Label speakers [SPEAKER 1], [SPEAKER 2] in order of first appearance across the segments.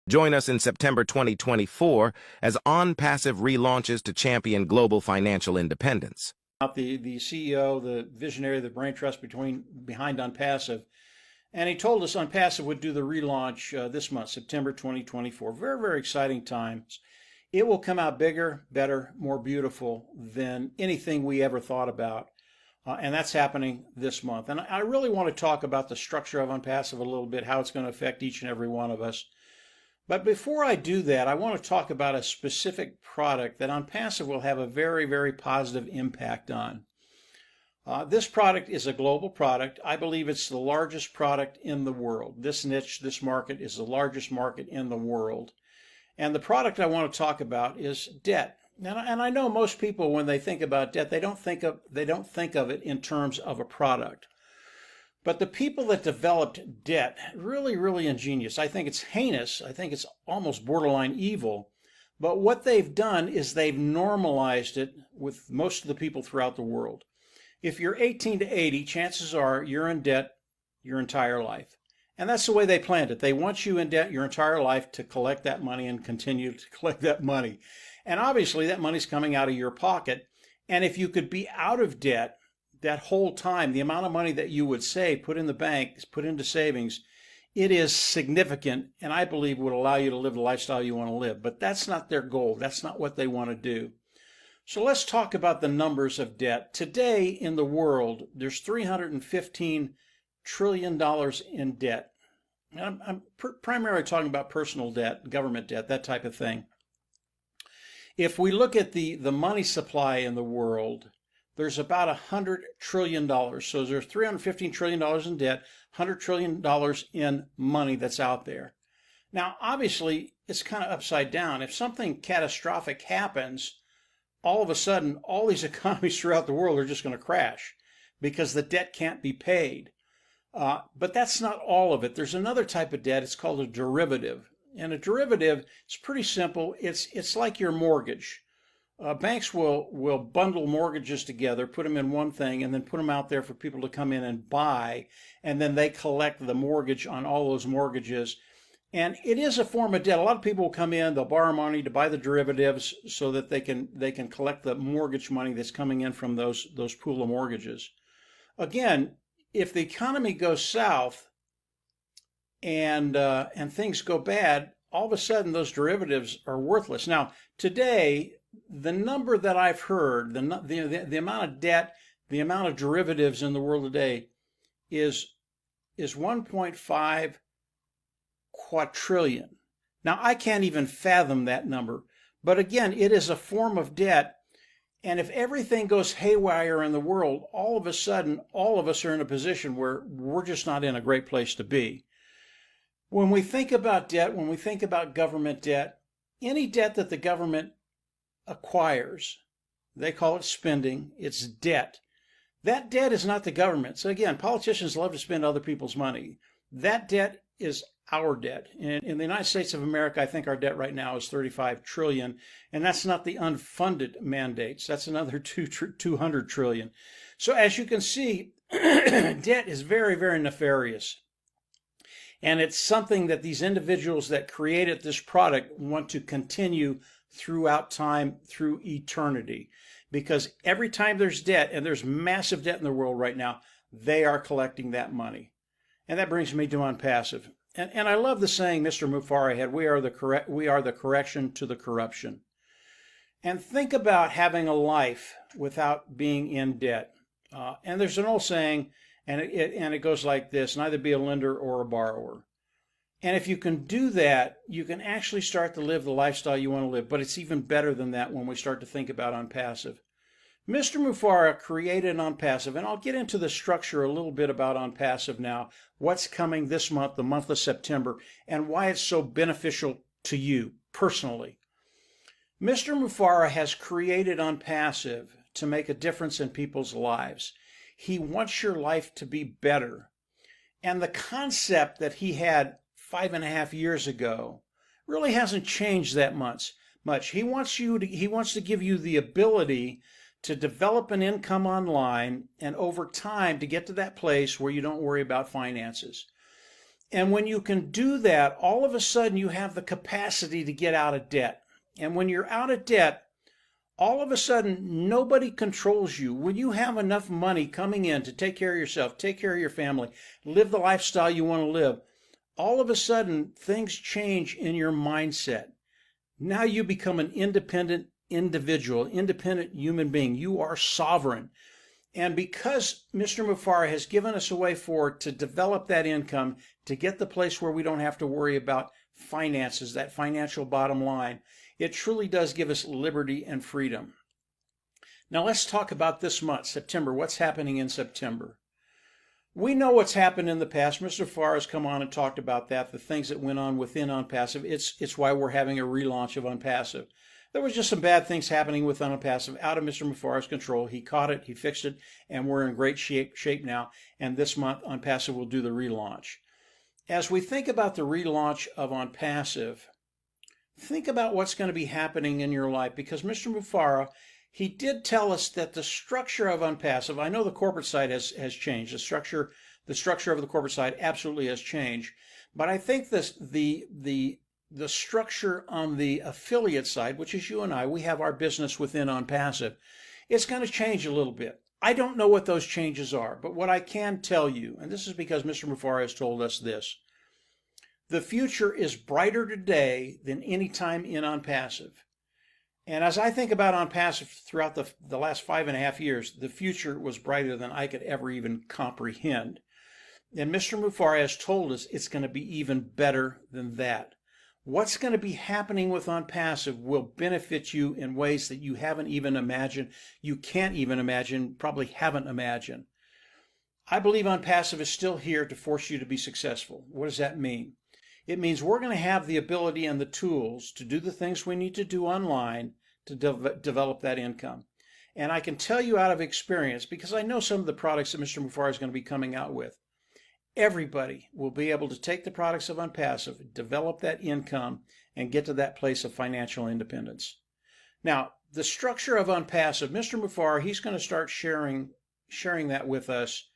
[SPEAKER 1] Join us in September 2024 as Onpassive relaunches to champion global financial independence.
[SPEAKER 2] The CEO, the visionary, the brain trust behind Onpassive, and he told us Onpassive would do the relaunch this month, September 2024. Very, very exciting times. It will come out bigger, better, more beautiful than anything we ever thought about. And that's happening this month. And I really want to talk about the structure of Onpassive a little bit, how it's going to affect each and every one of us. But before I do that, I want to talk about a specific product that Onpassive will have a very, very positive impact on. This product is a global product. I believe it's the largest product in the world. This niche, this market is the largest market in the world. And the product I want to talk about is debt. And I know most people, when they think about debt, they don't think of it in terms of a product. But the people that developed debt, really, really ingenious. I think it's heinous. I think it's almost borderline evil. But what they've done is they've normalized it with most of the people throughout the world. If you're 18 to 80, chances are you're in debt your entire life. And that's the way they planned it. They want you in debt your entire life to collect that money and continue to collect that money. And obviously that money's coming out of your pocket. And if you could be out of debt that whole time, the amount of money that you would save, put in the bank, put into savings, it is significant, and I believe would allow you to live the lifestyle you want to live. But that's not their goal. That's not what they want to do. So let's talk about the numbers of debt. Today in the world, there's $315 trillion in debt. And I'm primarily talking about personal debt, government debt, that type of thing. If we look at the money supply in the world, there's about $100 trillion. So there's $315 trillion in debt, $100 trillion in money that's out there. Now, obviously, it's kind of upside down. If something catastrophic happens, all of a sudden, all these economies throughout the world are just going to crash because the debt can't be paid. But that's not all of it. There's another type of debt. It's called a derivative. And a derivative is pretty simple. It's like your mortgage. Banks will bundle mortgages together, put them in one thing, and then put them out there for people to come in and buy. And then they collect the mortgage on all those mortgages. And it is a form of debt. A lot of people will come in, they'll borrow money to buy the derivatives so that they can collect the mortgage money that's coming in from those pool of mortgages. Again, if the economy goes south and things go bad, all of a sudden those derivatives are worthless. Now, today, the number that I've heard, the amount of debt, the amount of derivatives in the world today is 1.5 quadrillion. Now, I can't even fathom that number. But again, it is a form of debt. And if everything goes haywire in the world, all of a sudden, all of us are in a position where we're just not in a great place to be. When we think about debt, when we think about government debt, any debt that the government acquires, they call it spending, it's debt. That debt is not the government. So again, politicians love to spend other people's money. That debt is our debt. In the United States of America, I think our debt right now is 35 trillion, and that's not the unfunded mandates. That's another 200 trillion. So as you can see, debt is very, very nefarious. And it's something that these individuals that created this product want to continue throughout time, through eternity. Because every time there's debt, and there's massive debt in the world right now, they are collecting that money. And that brings me to Onpassive. And I love the saying Mr. Mufara had, we are the correction to the corruption. And think about having a life without being in debt. And there's an old saying, and it goes like this: neither be a lender or a borrower. And if you can do that, you can actually start to live the lifestyle you want to live. But it's even better than that when we start to think about Onpassive. Mr. Mufara created Onpassive, and I'll get into the structure a little bit about Onpassive now, what's coming this month, the month of September, and why it's so beneficial to you personally. Mr. Mufara has created Onpassive to make a difference in people's lives. He wants your life to be better. And the concept that he had 5.5 years ago really hasn't changed that much. He wants to give you the ability to develop an income online and over time to get to that place where you don't worry about finances. And when you can do that, all of a sudden you have the capacity to get out of debt. And when you're out of debt, all of a sudden nobody controls you. When you have enough money coming in to take care of yourself, take care of your family, live the lifestyle you want to live, all of a sudden things change in your mindset. Now you become an independent individual, independent human being. You are sovereign. And because Mr. Mufareh has given us a way forward to develop that income, to get the place where we don't have to worry about finances, that financial bottom line, it truly does give us liberty and freedom. Now let's talk about this month, September. What's happening in September? We know what's happened in the past. Mr. Farr has come on and talked about that, the things that went on within Onpassive. It's why we're having a relaunch of Onpassive. There was just some bad things happening with Onpassive out of Mr. Mufareh's control. He caught it, he fixed it, and we're in great shape now. And this month, Onpassive will do the relaunch. As we think about the relaunch of Onpassive, think about what's going to be happening in your life, because Mr. Mufareh, he did tell us that the structure of Onpassive, I know the corporate side has changed. The structure of the corporate side absolutely has changed. But I think the structure on the affiliate side, which is you and I, we have our business within Onpassive, it's going to change a little bit. I don't know what those changes are, but what I can tell you, and this is because Mr. Mufareh has told us this, the future is brighter today than any time in Onpassive. And as I think about Onpassive throughout the last 5.5 years, the future was brighter than I could ever even comprehend. And Mr. Mufareh has told us it's going to be even better than that. What's going to be happening with Onpassive will benefit you in ways that you haven't even imagined, you can't even imagine, probably haven't imagined. I believe Onpassive is still here to force you to be successful. What does that mean? It means we're going to have the ability and the tools to do the things we need to do online to develop that income. And I can tell you out of experience, because I know some of the products that Mr. Mufareh is going to be coming out with, everybody will be able to take the products of Onpassive, develop that income, and get to that place of financial independence. Now, the structure of Onpassive, Mr. Mufareh, he's going to start sharing that with us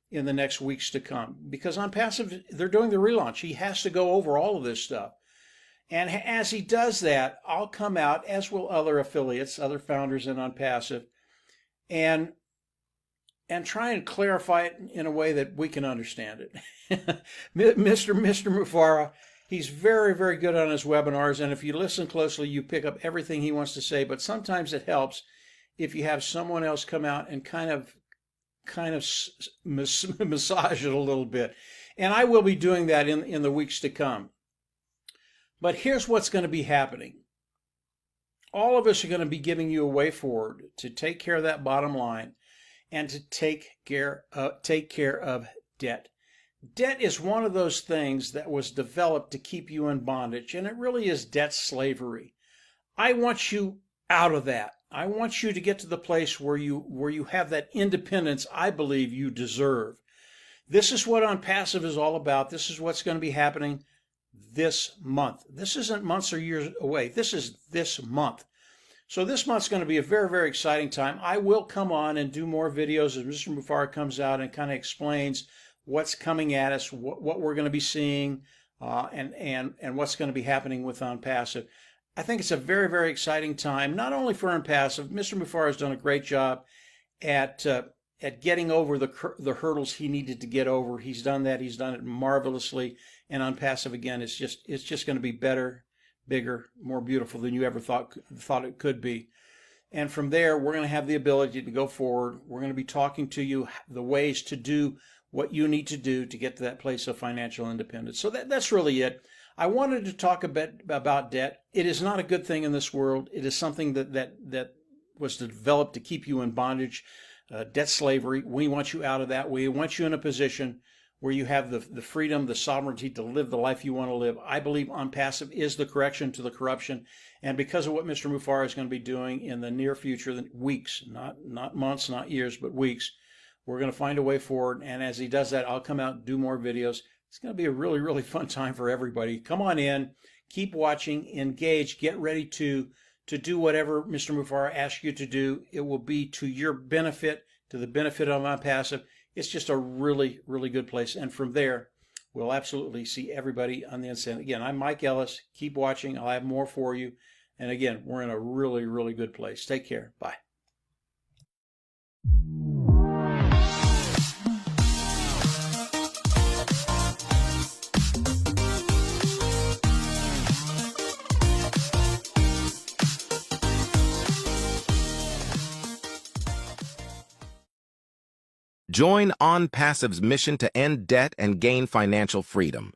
[SPEAKER 2] in the next weeks to come, because Onpassive, they're doing the relaunch. He has to go over all of this stuff. And as he does that, I'll come out, as will other affiliates, other founders in Onpassive, and try and clarify it in a way that we can understand it. Mr. Mufareh, he's very, very good on his webinars, and if you listen closely, you pick up everything he wants to say, but sometimes it helps if you have someone else come out and kind of massage it a little bit. And I will be doing that in the weeks to come. But here's what's going to be happening. All of us are going to be giving you a way forward to take care of that bottom line and to take care of debt. Debt is one of those things that was developed to keep you in bondage, and it really is debt slavery. I want you out of that. I want you to get to the place where you have that independence I believe you deserve. This is what Onpassive is all about. This is what's going to be happening this month. This isn't months or years away. This is this month. So this month's going to be a very, very exciting time. I will come on and do more videos as Mr. Mufareh comes out and kind of explains what's coming at us, what we're going to be seeing, and what's going to be happening with Onpassive. I think it's a very, very exciting time, not only for Onpassive. Mr. Mufareh has done a great job at getting over the hurdles he needed to get over. He's done that. He's done it marvelously. And Onpassive, again, it's just going to be better, bigger, more beautiful than you ever thought it could be. And from there, we're going to have the ability to go forward. We're going to be talking to you the ways to do what you need to do to get to that place of financial independence. So that's really it. I wanted to talk a bit about debt. It is not a good thing in this world. It is something that was developed to keep you in bondage, debt slavery. We want you out of that. We want you in a position where you have the freedom, the sovereignty to live the life you want to live. I believe Onpassive is the correction to the corruption. And because of what Mr. Mufareh is going to be doing in the near future, weeks, not months, not years, but weeks, we're going to find a way forward. And as he does that, I'll come out and do more videos. It's going to be a really, really fun time for everybody. Come on in, keep watching, engage, get ready to do whatever Mr. Mufareh asks you to do. It will be to your benefit, to the benefit of Onpassive. It's just a really, really good place. And from there, we'll absolutely see everybody on the inside. Again, I'm Mike Ellis. Keep watching. I'll have more for you. And again, we're in a really, really good place. Take care. Bye.
[SPEAKER 1] Join Onpassive's mission to end debt and gain financial freedom.